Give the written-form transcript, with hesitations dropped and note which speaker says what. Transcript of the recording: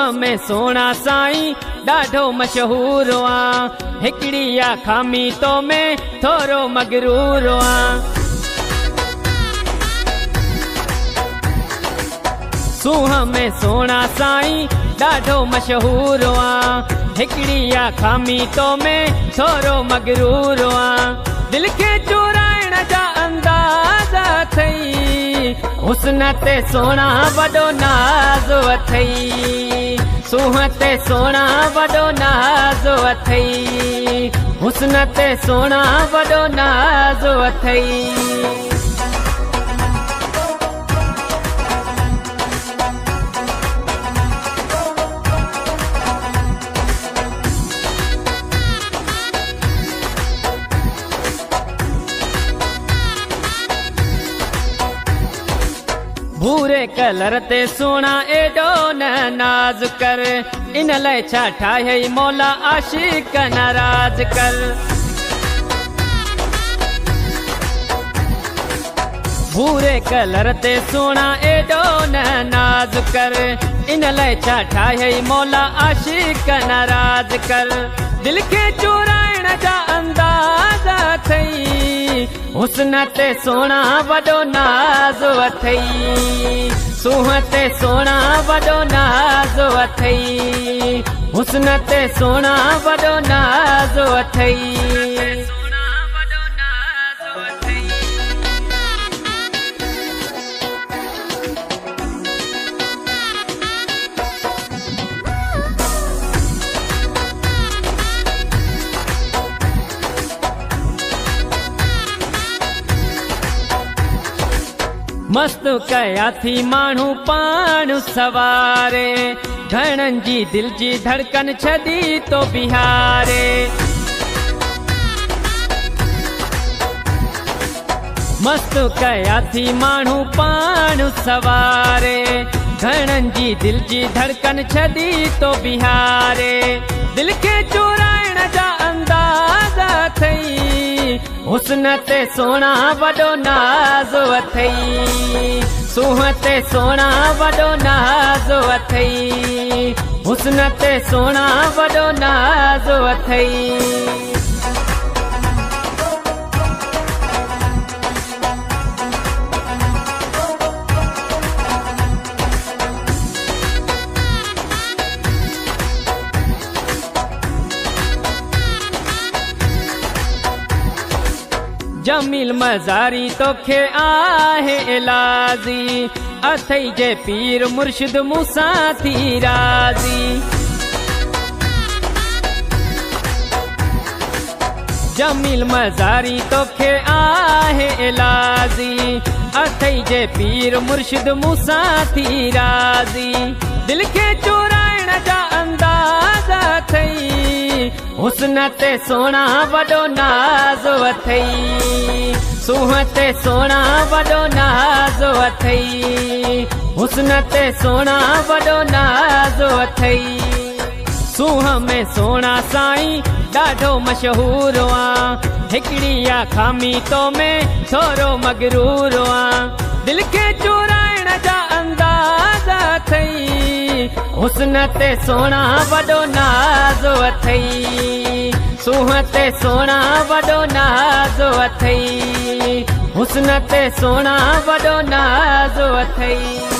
Speaker 1: सूंह में सोना साईं ॾाढो मशहूर आ, हिकड़ी आ खामी तो में थोरो मगरूर आ। सूंह में सोना साईं ॾाढो मशहूर आ, हिकड़ी आ खामी तो में थोरो मगरूर आ। दिल के चुराइण जा अंदाज़ अथई, हुस्न ते सोना वॾो नाज़ अथई। सूंह ते सोना वॾो नाज़ अथई, हुस्न ते सोना वॾो नाज़ अथई। भूरे कलर ते सोना एडो न नाज कर, इन लाइ छा ठाहे मौला आशिक नाराज कर। भूरे कलर ते सोना एडो न नाज कर, इन लाइ छा ठाहे मौला आशिक नाराज कर। दिल के चुराइण जा अंदाज़ अथई, हुस्न ते सोना वॾो नाज़ अथई। सूंह ते सोना वॾो नाज़ अथई, हुस्न ते सोना वॾो नाज़ अथई। मस्त कया थी माण्हू पाण सवारे, घणनि जी दिल जी धड़कन छॾी तो बिहारे। मस्त कया थी माण्हू पाण सवारे, घणनि जी दिल जी धड़कन छॾी तो बिहारे। दिल के चुराइण जा अंदाज़ अथई, हुस्न ते सोना वॾो नाज़ अथई। सूंह ते सोना वॾो नाज़ अथई, हुस्न ते सोना वॾो नाज़ अथई। जमील मज़ारी तोखे आहे इलाज़ी, अथई जे पीर मुर्शिद मूंसां थी राज़ी। जमील मज़ारी तोखे आहे इलाज़ी, अथई जे पीर मुर्शिद मूंसां थी राज़ी। दिल के चुराइण जा अंदाज़ अथई, हुस्न ते सोना वॾो नाज़ अथई। सूंह ते सोना वॾो नाज़ अथई, हुस्न ते सोना वॾो नाज़ अथई। सूंह में सोना साईं ॾाढो मशहूर आ, हिकड़ी आ खामी तो में थोरो मगरूर आ। दिल के चुराइण जा अंदाज़ अथई, हुस्न ते सोना वॾो नाज़ अथई। सूंह ते सोना वॾो नाज़ अथई, हुस्न ते सोना वॾो नाज़ अथई।